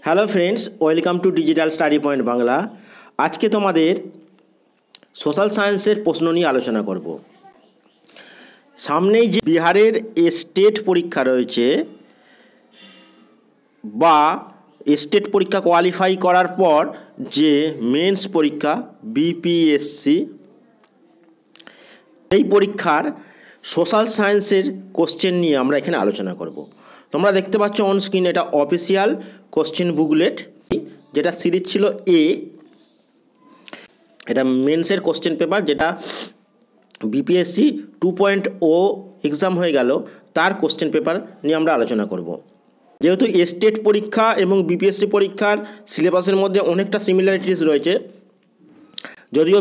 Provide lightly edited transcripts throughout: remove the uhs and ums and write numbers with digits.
Hello friends, welcome to digital study point Bangla. আজকে তোমাদের social সায়েন্সের প্রশ্ন নিয়ে আলোচনা করব। সামনেই যে বিহারের স্টেট পরীক্ষা রয়েছে বা স্টেট পরীক্ষা কোয়ালিফাই করার পর যে মেন্স পরীক্ষা বিপিএসসি, এই পরীক্ষার সোশ্যাল সায়েন্সের কোশ্চেন নিয়ে আমরা এখানে আলোচনা করব। তোমরা দেখতে পাচ্ছ অন স্ক্রিন, এটা অফিসিয়াল কোশ্চেন বুকলেট, যেটা সিরিজ ছিল এ। এটা মেন্সের কোশ্চেন পেপার, যেটা বিপিএসসি 2.0 এক্সাম হয়ে গেল, তার কোশ্চেন পেপার নিয়ে আমরা আলোচনা করব। যেহেতু স্টেট পরীক্ষা এবং বিপিএসসি পরীক্ষার সিলেবাসের মধ্যে অনেকটা সিমিলারিটিস রয়েছে, যদিও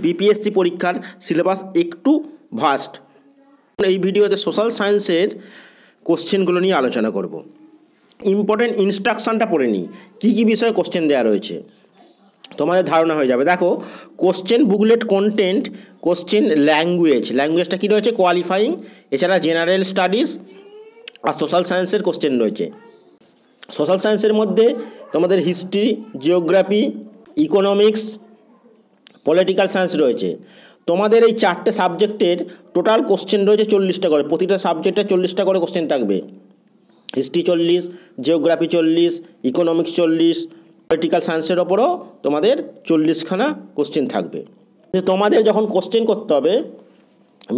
বিপিএসসি পরীক্ষার সিলেবাস একটু ভাস্ট, এই ভিডিওতে সোশ্যাল সায়েন্সের কোশ্চেনগুলো নিয়ে আলোচনা করব। ইম্পর্টেন্ট ইনস্ট্রাকশানটা পড়ে নিই, কী কী বিষয়ে কোশ্চেন দেওয়া রয়েছে, তোমাদের ধারণা হয়ে যাবে। দেখো, কোশ্চেন বুকলেট কন্টেন্ট, কোশ্চেন ল্যাঙ্গুয়েজটা কী রয়েছে, কোয়ালিফাইং, এছাড়া জেনারেল স্টাডিজ আর সোশ্যাল সায়েন্সের কোশ্চেন রয়েছে। সোশ্যাল সায়েন্সের মধ্যে তোমাদের history, geography, economics, political science রয়েছে। তোমাদের এই চারটে সাবজেক্টের টোটাল কোশ্চেন রয়েছে 40টা করে, প্রতিটা সাবজেক্টে 40টা করে কোশ্চেন থাকবে। হিস্ট্রি 40, জিওগ্রাফি 40, ইকোনমিক্স 40, পলিটিক্যাল সায়েন্সের ওপরও তোমাদের 40খানা কোশ্চেন থাকবে। তোমাদের যখন কোশ্চেন করতে হবে,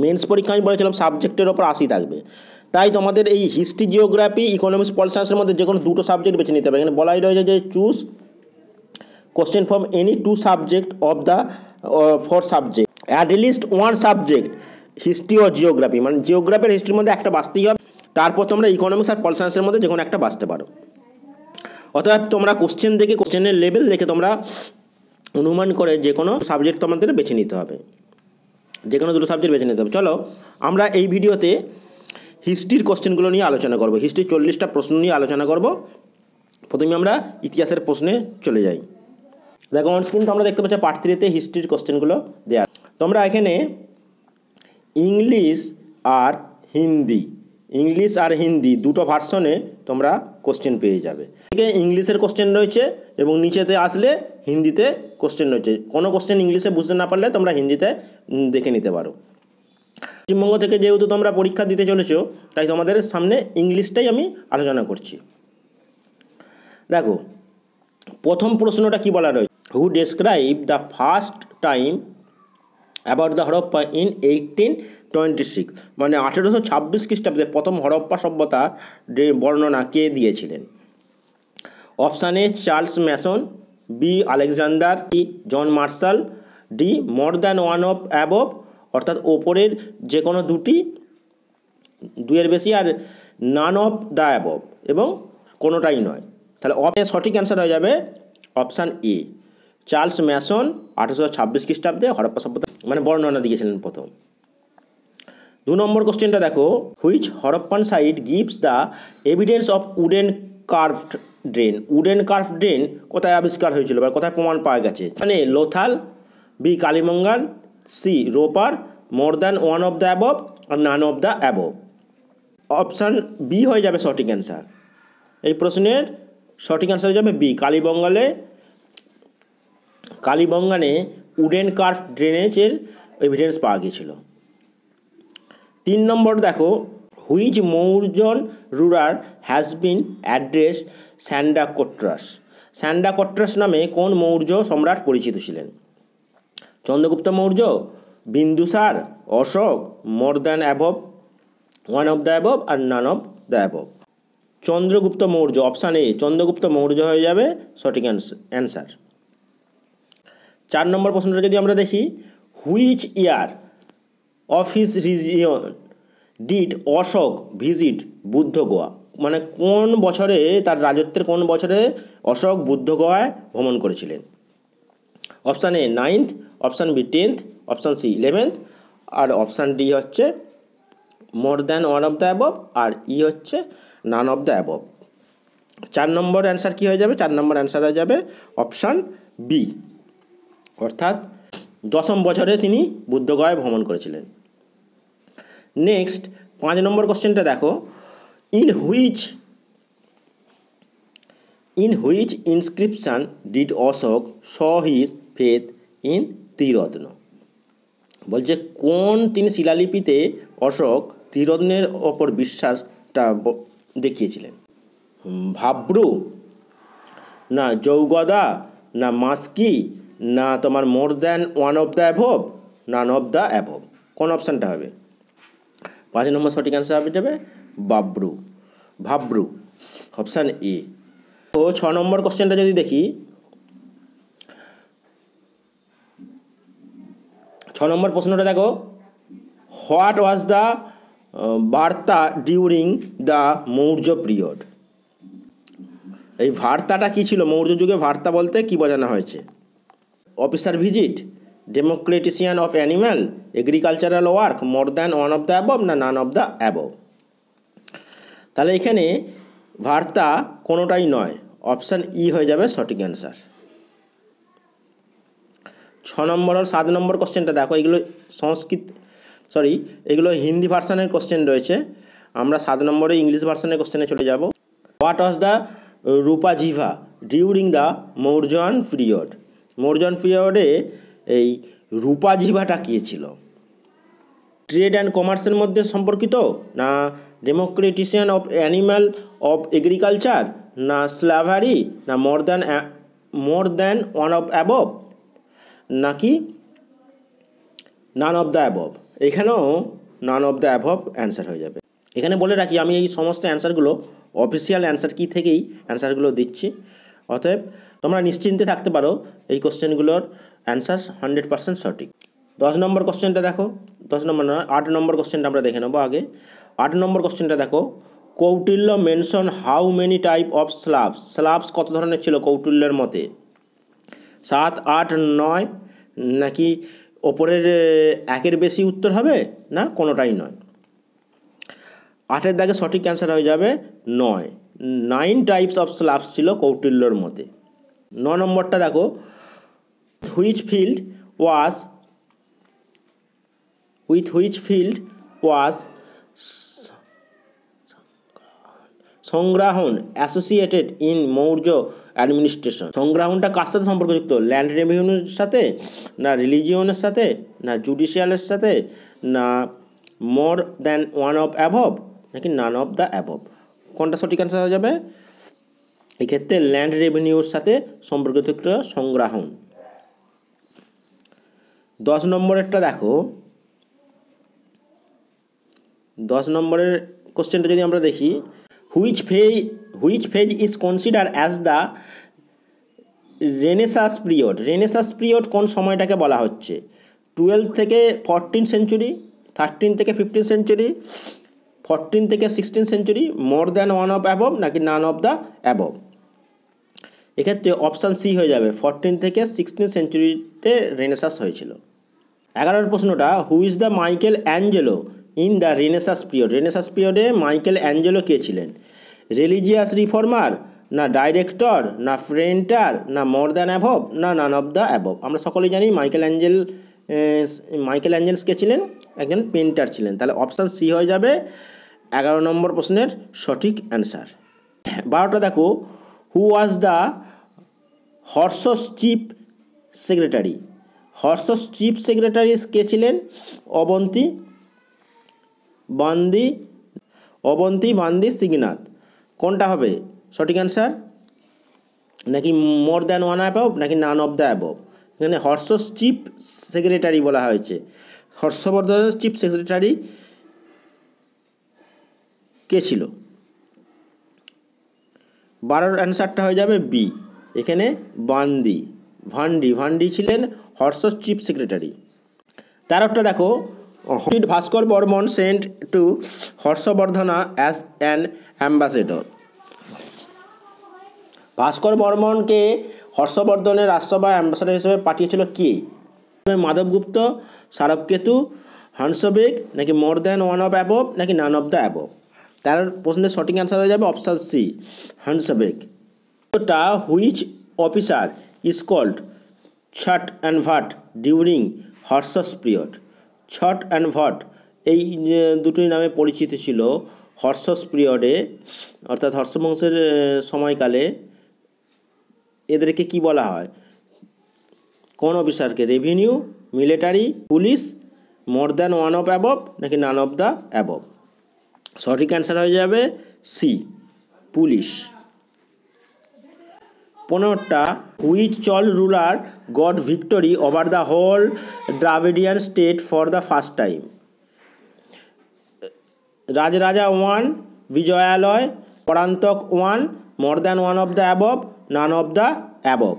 মেন্স পরীক্ষা আমি বলেছিলাম সাবজেক্টের ওপর 80 থাকবে, তাই তোমাদের এই হিস্ট্রি, জিওগ্রাফি, ইকোনমিক্স, পল সায়েন্সের মধ্যে যে কোনো দুটো সাবজেক্ট বেছে নিতে হবে। এখানে বলাই রয়েছে যে choose question from any 2 subject of the 4 subject, at least 1 subject, history ও জিওগ্রাফি, মানে জিওগ্রাফি আর হিস্ট্রির মধ্যে একটা বাঁচতেই হবে। তারপর তোমরা ইকোনমিক্স আর পল সায়েন্সের মধ্যে যে কোনো একটা বাঁচতে পারো। অর্থাৎ তোমরা কোশ্চেন দেখে, কোশ্চেনের লেভেল দেখে তোমরা অনুমান করে যে কোনো সাবজেক্ট তোমাদের বেছে নিতে হবে, যে কোনো দুটো সাবজেক্ট বেছে নিতে হবে। চলো আমরা এই ভিডিওতে হিস্ট্রির কোশ্চেনগুলো নিয়ে আলোচনা করব। হিস্ট্রির 40টা প্রশ্ন নিয়ে আলোচনা করব। প্রথমে আমরা ইতিহাসের প্রশ্নে চলে যাই। দেখো অন স্ক্রিন তোমরা দেখতে পাচ্ছ পার্ট 3-তে হিস্ট্রির কোশ্চেনগুলো দেওয়া। তোমরা এখানে ইংলিশ আর হিন্দি দুটো ভার্সনে তোমরা কোশ্চেন পেয়ে যাবে। এদিকে ইংলিশের কোশ্চেন রয়েছে এবং নিচেতে আসলে হিন্দিতে কোশ্চেন রয়েছে। কোনো কোশ্চেন ইংলিশে বুঝতে না পারলে তোমরা হিন্দিতে দেখে নিতে পারো। পশ্চিমবঙ্গ থেকে যেহেতু তোমরা পরীক্ষা দিতে চলেছো, তাই তোমাদের সামনে ইংলিশটাই আমি আলোচনা করছি। দেখো প্রথম প্রশ্নটা কি বলা রয়েছে, who describe the first time about the Harappa in 1826, মানে 1826 খ্রিস্টাব্দে প্রথম হরপ্পা সভ্যতার বর্ণনা কে দিয়েছিলেন? Option a Charles Masson, b Alexander, c John Marshall, d more than one of above, অর্থাৎ ওপরের যে কোনো দুইয়ের বেশি, আর নান অফ দ্য অ্যাবভ, এবং কোনোটাই নয়। তাহলে সঠিক অ্যান্সার হয়ে যাবে অপশান এ, চার্লস ম্যাসন 1826 খ্রিস্টাব্দে হরপ্পা সভ্যতা মানে বর্ণনা দিয়েছিলেন প্রথম। 2 নম্বর কোশ্চেনটা দেখো, which Harappan site gives the evidence of wooden carved drain কোথায় আবিষ্কার হয়েছিল বা কোথায় প্রমাণ পাওয়া গেছে? মানে Lothal, B Kalibangan, C Ropar, more than one of the above, আর none of the above. Option B হয়ে যাবে সঠিক অ্যান্সার। এই প্রশ্নের সঠিক অ্যান্সার হয়ে যাবে বি, কালীবঙ্গানে উডেন কার্ভ ড্রেনেজের এভিডেন্স পাওয়া গিয়েছিল। 3 নম্বর দেখো, which Mauryan ruler has been address Sandrocottus নামে কোন মৌর্য সম্রাট পরিচিত ছিলেন? Chandragupta Maurya, Bindusara, Ashoka, more than above, one of the above, আর none of the above. Chandragupta Maurya, option A Chandragupta Maurya হয়ে যাবে সঠিক অ্যান্সার। 4 নম্বর প্রশ্নটা যদি আমরা দেখি, which year of his region did Ashoka visit Buddha Gaya, মানে কোন বছরে, তার রাজত্বের কোন বছরে অশোক বুদ্ধ গোয়ায় ভ্রমণ করেছিলেন? Option A 9th, option B 10th, option C 11th, আর অপশান ডি হচ্ছে more than one of the above, আর ই হচ্ছে নান অফ দ্য অ্যাবভ। 4 নম্বর অ্যান্সার কী হয়ে যাবে? 4 নম্বর অ্যান্সার হয়ে যাবে অপশান বি, অর্থাৎ 10ম বছরে তিনি বুদ্ধগয়ায় ভ্রমণ করেছিলেন। নেক্সট 5 নম্বর কোশ্চেনটা দেখো, in which in which inscription did Ashoka show his faith in Triratna. বলছে কোন তিন শিলালিপিতে অশোক ত্রিরত্নের ওপর বিশ্বাসটা দেখিয়েছিলেন? ভাব্রু, না যৌগদা, না মাস্কি, না তোমার মোর than one of the above, naan of the above. কোন অপশানটা হবে? 5 নম্বর সঠিক অ্যান্সার হবে যাবে ভাব্রু। Option A. তো 6 নম্বর কোশ্চেনটা যদি দেখি, 6 নম্বর প্রশ্নটা দেখো, হোয়াট ওয়াজ দ্য বার্তা ডিউরিং দ্য মৌর্য পিরিয়ড। এই বার্তাটা কী ছিল? মৌর্য যুগে বার্তা বলতে কী বোঝানো হয়েছে? অফিসার ভিজিট, ডেমোক্রেটিশিয়ান of animal, agricultural work, more than one of the above, না নান অফ দ্য অ্যাবভ। তাহলে এখানে বার্তা কোনোটাই নয়, অপশান ই হয়ে যাবে সঠিক অ্যান্সার। 6 নম্বর আর 7 নম্বর কোশ্চেনটা দেখো, এগুলো এগুলো হিন্দি ভার্সানের কোশ্চেন রয়েছে। আমরা 7 নম্বরে ইংলিশ ভার্সানের কোশ্চেনে চলে যাব। What was the Rupajiva during the Mauryan period. Mauryan পিরিয়ডে এই রূপাজিভাটা কী ছিল? ট্রেড অ্যান্ড কমার্সের মধ্যে সম্পর্কিত, না ডেমোক্রেটিশিয়ান অফ অ্যানিম্যাল অফ এগ্রিকালচার, না স্ল্যাভারি, না মোর দ্যান ওয়ান অফ অ্যাবভ, নাকি নান অফ দ্য অ্যাবভ। এখানেও নান অফ দ্য অ্যাবভ অ্যান্সার হয়ে যাবে। এখানে বলে রাখি, আমি এই সমস্ত অ্যান্সারগুলো অফিসিয়াল অ্যান্সার কি থেকেই অ্যান্সারগুলো দিচ্ছি, অতএব তোমরা নিশ্চিন্তে থাকতে পারো এই কোশ্চেনগুলোর অ্যান্সার 100% সঠিক। 10 নম্বর কোশ্চেনটা দেখো, 10 নম্বর নয় 8 নম্বর কোশ্চেনটা আমরা দেখে নেবো আগে। 8 নম্বর কোশ্চেনটা দেখো, Kautilya mention how many type of slaves কত ধরনের ছিল কৌটিল্যের মতে? 7, 8, 9, নাকি ওপরের একের বেশি উত্তর হবে, না কোনোটাই নয়? 8-এর দাগে সঠিক অ্যান্সার হয়ে যাবে 9। 9 টাইপস অফ স্লাভস ছিল কৌটিল্যর মতে। 9 নম্বরটা দেখো, which field was Sangrahan associated in Maurya administration. সংগ্রাহনটা কার সাথে সম্পর্কযুক্ত? ল্যান্ড রেভিনিউর সাথে, না রিলিজিয়নের সাথে, না জুডিশিয়ালের সাথে, না মোর দ্যান ওয়ান অফ অ্যাবভ, নাকি নান অফ দ্য অ্যাবভ? কোনটা সঠিক অ্যান্সার হয়ে যাবে? এক্ষেত্রে ল্যান্ড রেভিনিউর সাথে সম্পর্কযুক্ত সংগ্রাহন। 10 নম্বরেরটা দেখো, 10 নম্বরের কোশ্চেনটা যদি আমরা দেখি, which phase is consider as the Renaissance period. Renaissance period কোন সময়টাকে বলা হচ্ছে? 12 থেকে 14 সেঞ্চুরি, 13 থেকে 15 সেঞ্চুরি, 14 থেকে 16 century, more than one of above, নাকি নান অফ দ্য অ্যাবভ? এক্ষেত্রে অপশান সি হয়ে যাবে, 14 থেকে 16 সেঞ্চুরিতে রেনেসাস হয়েছিল। 11 প্রশ্নটা, who is the Michael Angelo in the Renaissance period. Renaissance পিরিয়ডে মাইকেল অ্যাঞ্জেলো কে ছিলেন? রিলিজিয়াস রিফর্মার, না ডাইরেক্টর, না প্রেন্টার, না মোর দ্যান অ্যাবভ, না নান অফ দ্য অ্যাবভ? আমরা সকলেই জানি মাইকেল অ্যাঞ্জেলস কে ছিলেন? একজন পেন্টার ছিলেন। তাহলে অপশান সি হয়ে যাবে 11 নম্বর প্রশ্নের সঠিক অ্যান্সার। 12টা দেখো, who was the Harsha's chief secretary. Harsha's chief secretary কে ছিলেন? অবন্তী বান্দি সিগনাথ। কোনটা হবে সঠিক অ্যান্সার? নাকি মোর দ্যান ওয়ান অ্যাবভ, নাকি নান অফ দ্য অ্যাবভ? এখানে হর্সস চিফ সেক্রেটারি বলা হয়েছে। হর্ষবর্ধনের চিফ সেক্রেটারি কে ছিল? 12 অ্যান্সারটা হয়ে যাবে বি। এখানে ভান্ডি ছিলেন হর্সস চিফ সেক্রেটারি। 13টা দেখো, Bhaskar Varman sent to Harshavardhana as an ambassador. ভাস্কর বর্মনকে হর্ষবর্ধনের রাষ্ট্রসভায় অ্যাম্বাসেডর হিসেবে পাঠিয়েছিল কে? মাধবগুপ্ত, সারবকেতু, হংসবেগ, নাকি more than one of above, নাকি নান অফ দ্য অ্যাবভ? তার প্রশ্নের সঠিক অ্যান্সার হয়ে যাবে option C, Hamsavega. Which officer is called Chat and Bhat during Harsha's period. Chat and Bhat এই দুটোই নামে পরিচিত ছিল হর্সস পিরিয়ডে, অর্থাৎ হর্ষবংশের সময়কালে এদেরকে কি বলা হয়? কোন অফিসারকে? Revenue, military, police, more than one of above নাকি নান অফ দ্য অ্যাবভ? সঠিক অ্যান্সার হয়ে যাবে সি, পুলিশ। 15টা which Chola ruler got victory over the whole Dravidian state for the first time? Rajaraja 1, Vijayalaya, Parantaka 1, more than one of the above, none of the above.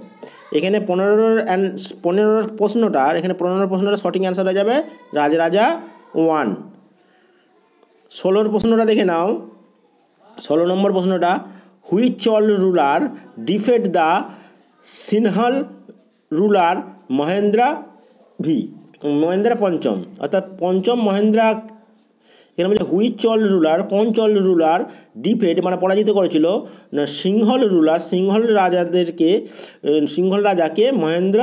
এখানে 15 প্রশ্নটার এখানে 15 প্রশ্নটা সঠিক অ্যান্সার হয়ে যাবে রাজরাজা 1। 16 প্রশ্নটা দেখে নাও। 16 নম্বর প্রশ্নটা, which Chola ruler defeat the Sinhala ruler Mahendra পঞ্চম, অর্থাৎ পঞ্চম মহেন্দ্রা। এখানে বলছে হুইচ চল রুলার, কোন চল রুলার ডিফেট মানে পরাজিত করেছিল না সিংহল রুলার, সিংহল রাজাকে মহেন্দ্র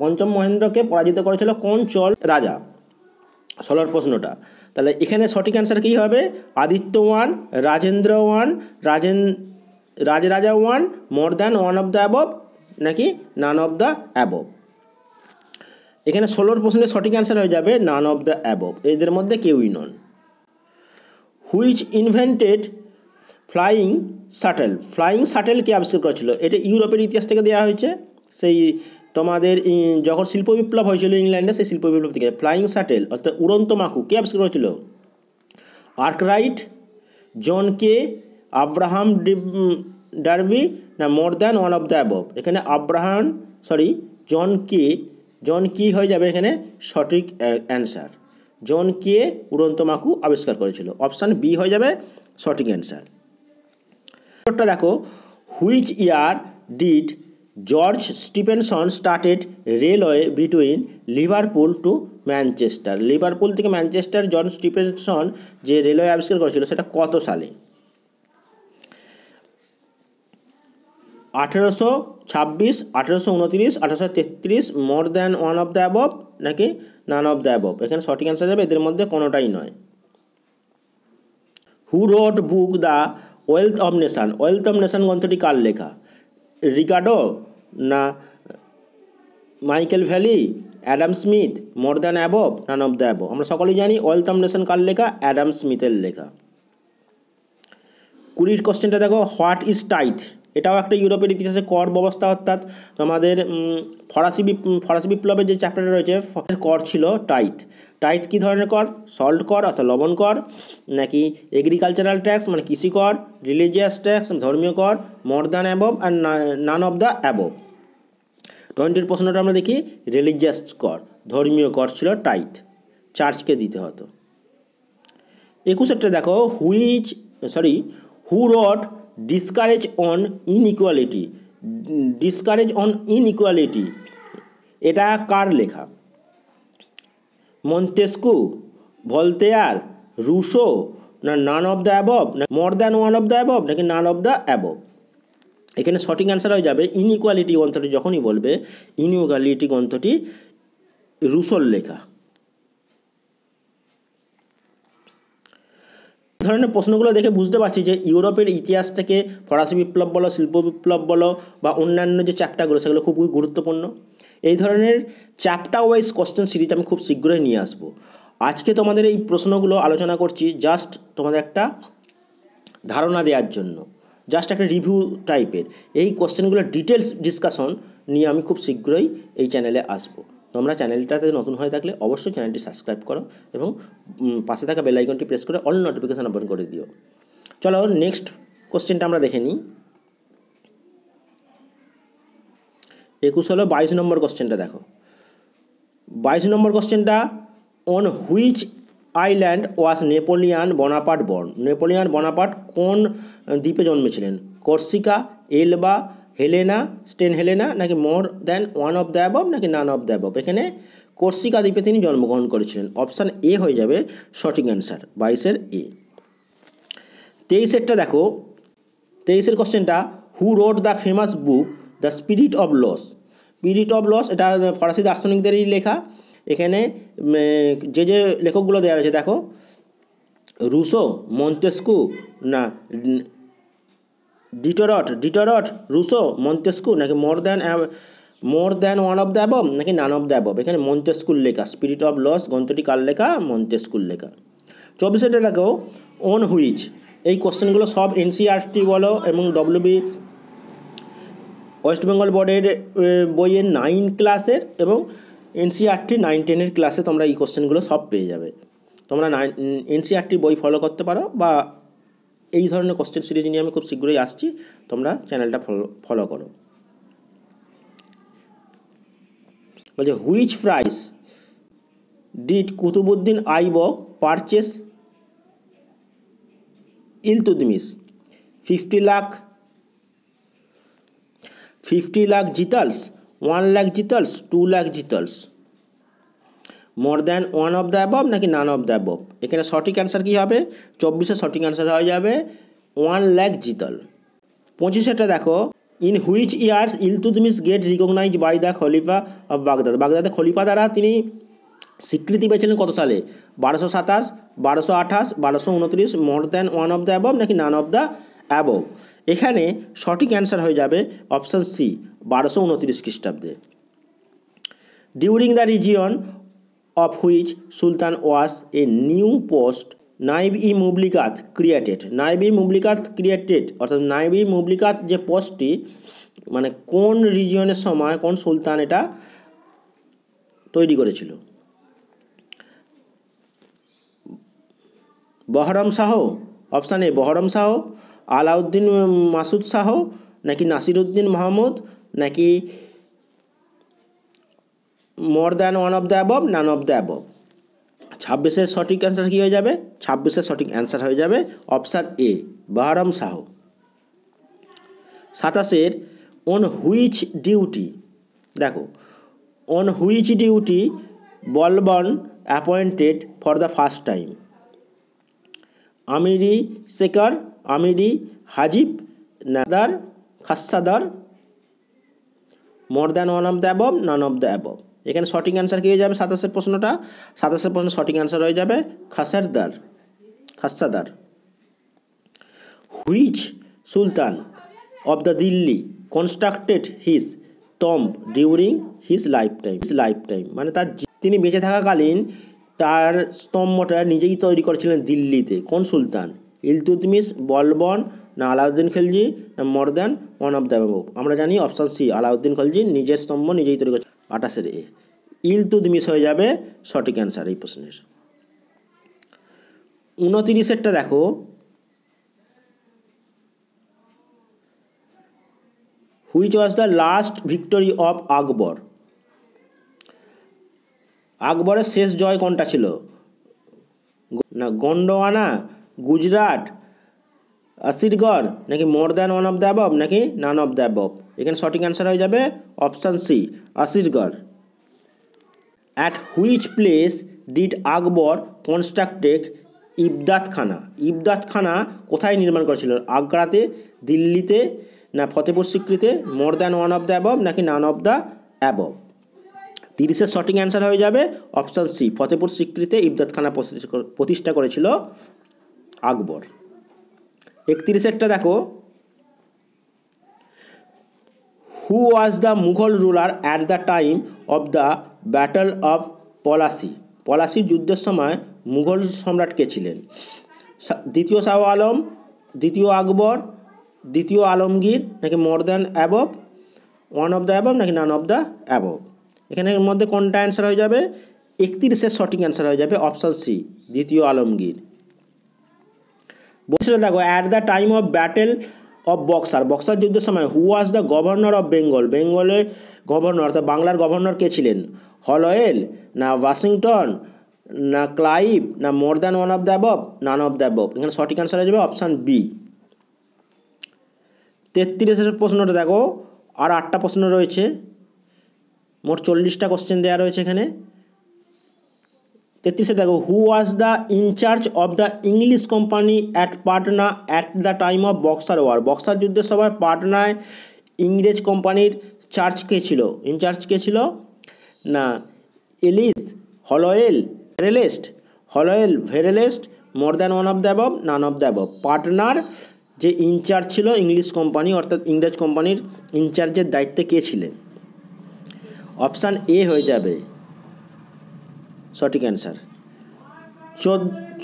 পঞ্চম মহেন্দ্রকে পরাজিত করেছিল কোন চল রাজা? 16 প্রশ্নটা। তাহলে এখানে সঠিক অ্যান্সার কী হবে? Aditya 1, Rajendra 1, Rajaraja 1, more than one of the above নাকি নান অফ দ্য অ্যাবভ? এখানে 16 প্রশ্নের সঠিক অ্যান্সার হয়ে যাবে নান অফ দ্য অ্যাবভ, এদের মধ্যে কেউই নন। হুইচ ইনভেন্টেড ফ্লাইং শাটেল কে আবিষ্কার করেছিল? এটা ইউরোপের ইতিহাস থেকে দেওয়া হয়েছে। সেই তোমাদের যখন শিল্প বিপ্লব হয়েছিল ইংল্যান্ডে, সেই শিল্প বিপ্লব থেকে ফ্লাইং শাটেল অর্থাৎ উড়ন্ত মাকু কে আবিষ্কার করেছিল? আর্করাইট, জন কে, আব্রাহাম ডার্বি না মোর than one of the above? এখানে জন কি হয়ে যাবে এখানে সঠিক অ্যান্সার। জন কে উড়ন্ত মাকু আবিষ্কার করেছিল, অপশান বি হয়ে যাবে সঠিক অ্যান্সার। দেখো, which year did George Stephenson started railway between Liverpool to Manchester? Liverpool থেকে ম্যানচেস্টার জর্জ স্টিফেনসন যে রেলওয়ে আবিষ্কার করেছিল সেটা কত সালে? 1826, 1829, 1833, more than one of the above নাকি নান অফ দ্য অ্যাবভ? এখানে সঠিক অ্যান্সার যাবে এদের মধ্যে কোনোটাই নয়। Who wrote book the wealth of nation গ্রন্থটি কার লেখা? রিকার্ডো না Michael valley, Adam Smith, more than above, none of the above? আমরা সকলেই জানি ওয়েলথ অফ নেশন কার লেখা? অ্যাডাম স্মিথের লেখা। 20 কোশ্চেনটা দেখো, হোয়াট ইজ টাইথ? এটাও একটা ইউরোপের ইতিহাসে কর ব্যবস্থা, অর্থাৎ আমাদের ফরাসি বিপ্লবের যে চ্যাপ্টারটা রয়েছে কর ছিল টাইথ কী ধরনের কর? সল্ট কর অর্থাৎ লবণ কর, নাকি এগ্রিকালচারাল ট্যাক্স মানে কৃষি কর, রিলিজিয়াস ট্যাক্স ধর্মীয় কর, মোর দ্যান অ্যাবভ আর নান অফ দ্য অ্যাবভ? 20 প্রশ্নটা আমরা দেখি, রিলিজিয়াস কর ধর্মীয় কর ছিল টাইথ, চার্চকে দিতে হতো। 21টা দেখো, হু রট ডিসকারেজ অন ইনইকুয়ালিটি, এটা কার লেখা? মন্তেস্কু, ভলতেয়ার, রুশো না নান অফ দ্য অ্যাবভ না মোর than one of the above নাকি নান অফ দ্য অ্যাবভ? এখানে সঠিক অ্যান্সার হয়ে যাবে ইনইকুয়ালিটি গ্রন্থটি যখনই বলবে ইনইকুয়ালিটি গ্রন্থটি রুশোর লেখা। ধরনের প্রশ্নগুলো দেখে বুঝতে পারছি যে ইউরোপের ইতিহাস থেকে ফরাসি বিপ্লব বলো, শিল্প বিপ্লব বলো বা অন্যান্য যে চ্যাপ্টারগুলো সেগুলো খুবই গুরুত্বপূর্ণ। এই ধরনের চ্যাপ্টার ওয়াইজ কোশ্চেন সিরিজ আমি খুব শীঘ্রই নিয়ে আসবো। আজকে তোমাদের এই প্রশ্নগুলো আলোচনা করছি জাস্ট তোমাদের একটা ধারণা দেওয়ার জন্য, জাস্ট একটা রিভিউ টাইপের। এই কোশ্চেনগুলোর ডিটেলস ডিসকাশন নিয়ে আমি খুব শীঘ্রই এই চ্যানেলে আসবো। তোমরা চ্যানেলটাতে নতুন হয়ে থাকলে অবশ্যই চ্যানেলটি সাবস্ক্রাইব করো এবং পাশে থাকা বেল আইকনটি প্রেস করে অল নোটিফিকেশান অন করে দিও। চলো নেক্সট কোশ্চেনটা আমরা দেখে নিই। 21 হলো 22 নম্বর কোশ্চেনটা দেখো। 22 নম্বর কোশ্চেনটা, on which island was Napoleon Bonaparte born? Napoleon Bonaparte কোন দ্বীপে জন্মেছিলেন? কর্সিকা, এলবা, হেলেনা, স্টেন হেলেনা নাকি more than one of the above নাকি নান অফ দ্য অ্যাবভ? এখানে কর্সিকা দ্বীপে তিনি জন্মগ্রহণ করেছিলেন, অপশান এ হয়ে যাবে সঠিক অ্যান্সার, 22-এর এ। 23-এরটা দেখো, 23-এর কোশ্চেনটা, who wrote the famous book the spirit of laws? এটা ফরাসি দার্শনিকদেরই লেখা। এখানে যে লেখকগুলো দেওয়া রয়েছে দেখো, রুশো, মন্তেস্কু না ডিটরট রুসো মন্তেস্কু নাকি more than one of the above নাকি নান অফ দ্য অ্যাবভ? এখানে মন্তেস্কুর লেখা, স্পিরিট অফ লস গ্রন্থটি কার লেখা? মন্তেস্কুর লেখা। 24 দেখো অন হুইচ, এই কোশ্চেনগুলো সব এনসিইআরটি বলো এবং ডব্লিউবি ওয়েস্ট বেঙ্গল বোর্ডের বইয়ের 9 ক্লাসের এবং এনসিইআরটি 9-10 ক্লাসে তোমরা এই কোশ্চেনগুলো সব পেয়ে যাবে। তোমরা এনসিইআরটি বই ফলো করতে পারো, বা এই ধরনের কোশ্চেন সিরিজ নিয়ে আমি খুব শীঘ্রই আসছি, তোমরা চ্যানেলটা ফলো করো। বলছে which price did Qutbuddin Aibak purchase Iltutmish? 50 lakh jitals, 1 lakh jitals, 2 lakh jitals, more than one of the above নাকি নান অফ দ্য অ্যাবভ? এখানে সঠিক অ্যান্সার কী হবে? 24 সঠিক অ্যান্সার হয়ে যাবে 1 লাখ জিতাল। 25 দেখো in which years Iltutmish get recognise by the Khalifa of Baghdad? বাগদাদের খলিফা দ্বারা তিনি স্বীকৃতি পেয়েছিলেন কত সালে? 1227, 1228, 1229, মোর than one of the above নাকি নান অফ দ্য অ্যাবভ? এখানে সঠিক অ্যান্সার হয়ে যাবে অপশান সি, 1229 খ্রিস্টাব্দে। During the region of which sultan was a new post Naib-i-Mamlakat created? Naib-i-Mamlakat created অর্থাৎ নাইব-ই-মুবলিকাত যে পোস্টটি, মানে কোন রিজিয়নের সময় কোন সুলতান এটা তৈরি করেছিল? বহরম শাহ, অপশান এ বহরম শাহ, আলাউদ্দিন মাসুদ শাহ নাকি নাসিরুদ্দিন মাহমুদ নাকি more than one of the above none of the above? 26 সঠিক অ্যান্সার কী হয়ে যাবে? 26 সঠিক অ্যান্সার হয়ে যাবে option A Bahram Shah. 27 on which duty, দেখো on which duty Balban appointed for the first time? Amir-i Shikar, Amir-i Hajib, নাদার Khasadar, more than one of the above none of the above? এখানে সঠিক অ্যান্সার কী হয়ে যাবে? 27 প্রশ্নটা, 27 প্রশ্ন সঠিক অ্যান্সার হয়ে যাবে Khasadar. Which sultan of the Delhi constructed his tomb during his lifetime? মানে তিনি বেঁচে থাকাকালীন তার স্তম্ভটা নিজেই তৈরি করেছিলেন দিল্লিতে। কোন সুলতান? ইলতুৎমিশ, বলবন না আলাউদ্দিন খিলজি না মোর than one of the above? আমরা জানি অপশান সি, আলাউদ্দিন খিলজি নিজের স্তম্ভ নিজেই তৈরি করেছেন। 28 এ ইলতুৎমিশ হয়ে যাবে সঠিক অ্যান্সার এই প্রশ্নের। 29 দেখো which was the last victory of Akbar? আকবরের শেষ জয় কোনটা ছিল? না গন্ডোয়ানা, গুজরাট, আসিরগড় নাকি more than one of the above নাকি নান অফ দ্য অ্যাবভ? এখানে সঠিক অ্যান্সার হয়ে যাবে option C, Asirgarh. At which place did Akbar constructed Ibadatkhana? Ibadatkhana কোথায় নির্মাণ করেছিল? আগ্রাতে, দিল্লিতে না ফতেপুর সিক্রিতে, more than one of the above নাকি নান অফ দ্য অ্যাবভ? 30 সঠিক অ্যান্সার হয়ে যাবে অপশান সি, ফতেপুর সিক্রিতে ইবদাতখানা প্রতিষ্ঠা করেছিল আকবর। 31 দেখো who was the Mughal ruler at the time of the battle of Plassey? পলাশির যুদ্ধের সময় মুঘল সম্রাট কে ছিলেন? দ্বিতীয় শাহ আলম, দ্বিতীয় আকবর, দ্বিতীয় আলমগীর নাকি more than above one of the above নাকি নান অফ দ্য অ্যাবভ? এখানের মধ্যে কোনটা অ্যান্সার হয়ে যাবে? 31 সঠিক অ্যান্সার হয়ে যাবে অপশান সি, দ্বিতীয় আলমগীর। বলছিল দেখো at the time of battle of Buxar যুদ্ধের সময় who was the governor of Bengal? বেঙ্গলের গভর্নর অর্থাৎ বাংলার গভর্নর কে ছিলেন? হলওয়েল না ওয়াশিংটন না ক্লাইভ না মোর than one of the above none of the above? এখানে সঠিক অ্যান্সার হয়ে যাবে অপশান বি। 33 প্রশ্নটা দেখো, আর 8টা প্রশ্ন রয়েছে, মোট 40টা কোশ্চেন দেওয়া রয়েছে এখানে। 33 দেখো who was the in charge of the English company at Patna at the time of Buxar war? বক্সার যুদ্ধের সময় পাটনায় ইংরেজ কোম্পানির ইনচার্জ কে ছিল? না Ellis, Holwell, Verelst, more than one of the above none of the above? পাটনার যে ইনচার্জ ছিল ইংলিশ কোম্পানি অর্থাৎ ইংরেজ কোম্পানির ইনচার্জের দায়িত্বে কে ছিলেন? অপশান এ হয়ে যাবে সঠিক অ্যান্সার।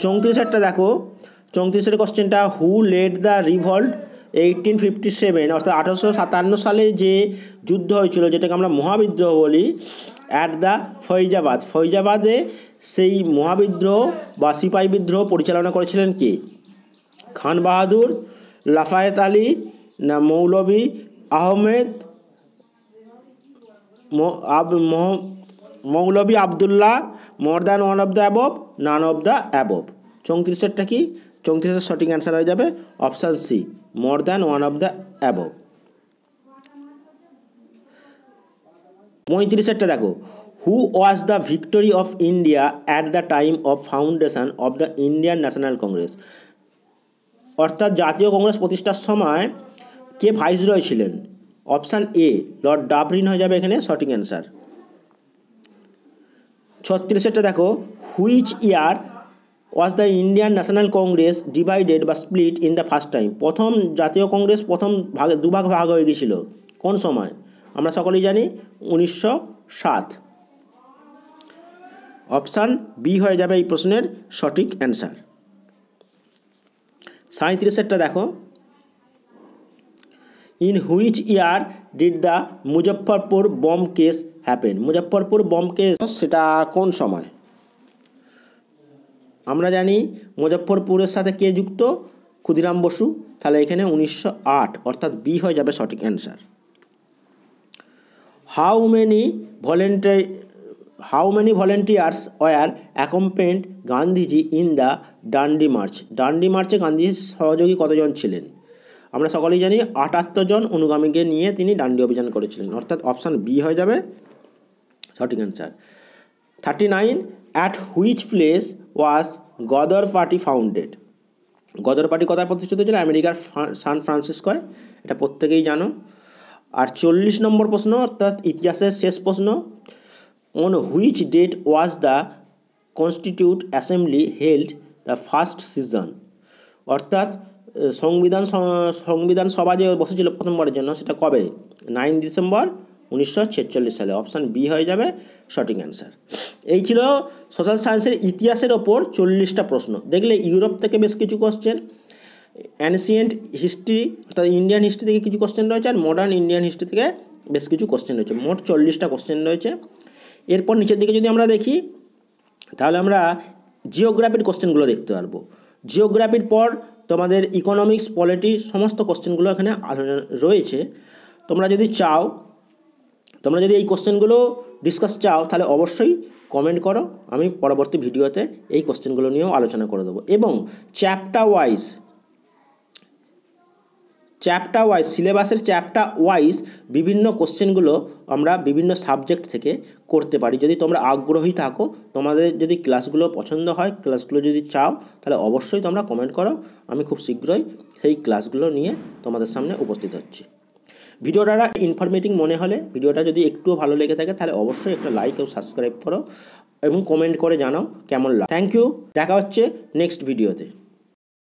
34 দেখো, 34 কোশ্চেনটা, হু লেড দ্য রিভল্ট 1857 অর্থাৎ 1857 সালে যে যুদ্ধ হয়েছিল যেটাকে আমরা মহাবিদ্রোহ বলি, অ্যাট দ্য ফৈজাবাদ, ফৈজাবাদে সেই মহাবিদ্রোহ বা সিপাহী বিদ্রোহ পরিচালনা করেছিলেন কে? খান বাহাদুর, লাফায়েত আলী, না Maulvi Ahmed, Maulvi Abdullah, more than one of the above, none of the above. 34টা কি? 34 সঠিক অ্যান্সার হয়ে যাবে option C, more than one of the above. 35টা দেখো, হু ওয়াজ দ্য ভিক্টোরি of India at the time of foundation of the Indian National Congress, অর্থাৎ জাতীয় কংগ্রেস প্রতিষ্ঠার সময় কে ভাইসরয় ছিলেন? অপশান এ, লর্ড ডাবলিন হয়ে যাবে এখানে সঠিক অ্যান্সার। 36টা দেখো, which year was the Indian National Congress divided বা split in the first time, প্রথম জাতীয় কংগ্রেস প্রথম দুভাগ হয়ে গিয়েছিল কোন সময়? আমরা সকলেই জানি 1907। অপশান বি হয়ে যাবে এই প্রশ্নের সঠিক অ্যান্সার। 37টা দেখো, in which year did the Muzaffarpur bomb case happen, Muzaffarpur bomb case সেটা কোন সময়? আমরা জানি মুজফ্ফরপুরের সাথে কে যুক্ত? ক্ষুদিরাম বসু, তাহলে এখানে 1908 অর্থাৎ বি হয়ে যাবে সঠিক answer. How many volunteers were accompanied Gandhiji in the Dandi march, Dandi মার্চে গান্ধীজির সহযোগী কতজন ছিলেন? আমরা সকলেই জানি 78 জন অনুগামীকে নিয়ে তিনি ডান্ডি অভিযান করেছিলেন, অর্থাৎ অপশান বি হয়ে যাবে সঠিক answer. 39, at which place was Ghadar party founded, Ghadar party কোথায় প্রতিষ্ঠিত ছিল? আমেরিকার সান ফ্রান্সিসকোয়, এটা প্রত্যেকেই জানো। আর 40 নম্বর প্রশ্ন অর্থাৎ ইতিহাসের শেষ প্রশ্ন, on which date was the constituent assembly held the first session, অর্থাৎ সংবিধান সভা যে বসেছিল প্রথমবারের জন্য সেটা কবে? 9 ডিসেম্বর 1946 সালে, অপশান বি হয়ে যাবে সঠিক অ্যান্সার। এই ছিল সোশ্যাল সায়েন্সের ইতিহাসের ওপর 40টা প্রশ্ন। দেখলে ইউরোপ থেকে বেশ কিছু কোশ্চেন, অ্যানসিয়েন্ট হিস্ট্রি অর্থাৎ ইন্ডিয়ান হিস্ট্রি থেকে কিছু কোশ্চেন রয়েছে, আর মডার্ন ইন্ডিয়ান হিস্ট্রি থেকে বেশ কিছু কোশ্চেন রয়েছে, মোট 40টা কোশ্চেন রয়েছে। এরপর নিচের দিকে যদি আমরা দেখি তাহলে আমরা জিওগ্রাফির কোশ্চেনগুলো দেখতে পারবো। জিওগ্রাফির পর তোমাদের ইকোনমিক্স, পলিটি সমস্ত কোশ্চেনগুলো এখানে রয়েছে। তোমরা যদি এই কোশ্চেনগুলো ডিসকাস চাও তাহলে অবশ্যই কমেন্ট করো, আমি পরবর্তী ভিডিওতে এই কোশ্চেনগুলো নিয়েও আলোচনা করে দেবো। এবং চ্যাপ্টার ওয়াইজ সিলেবাসের চ্যাপ্টার ওয়াইজ বিভিন্ন কোশ্চেনগুলো আমরা বিভিন্ন সাবজেক্ট থেকে করতে পারি। যদি তোমরা আগ্রহী থাকো, তোমাদের যদি ক্লাসগুলো পছন্দ হয়, ক্লাসগুলো যদি চাও, তাহলে অবশ্যই তোমরা কমেন্ট করো, আমি খুব শীঘ্রই সেই ক্লাসগুলো নিয়ে তোমাদের সামনে উপস্থিত হচ্ছি। ভিডিওটা ইনফরমেটিভ মনে হলে, ভিডিওটা যদি একটুও ভালো লেগে থাকে তাহলে অবশ্যই একটা লাইক ও সাবস্ক্রাইব করো এবং কমেন্ট করে জানাও কেমন লাগে। থ্যাংক ইউ, দেখা হচ্ছে নেক্সট ভিডিওতে।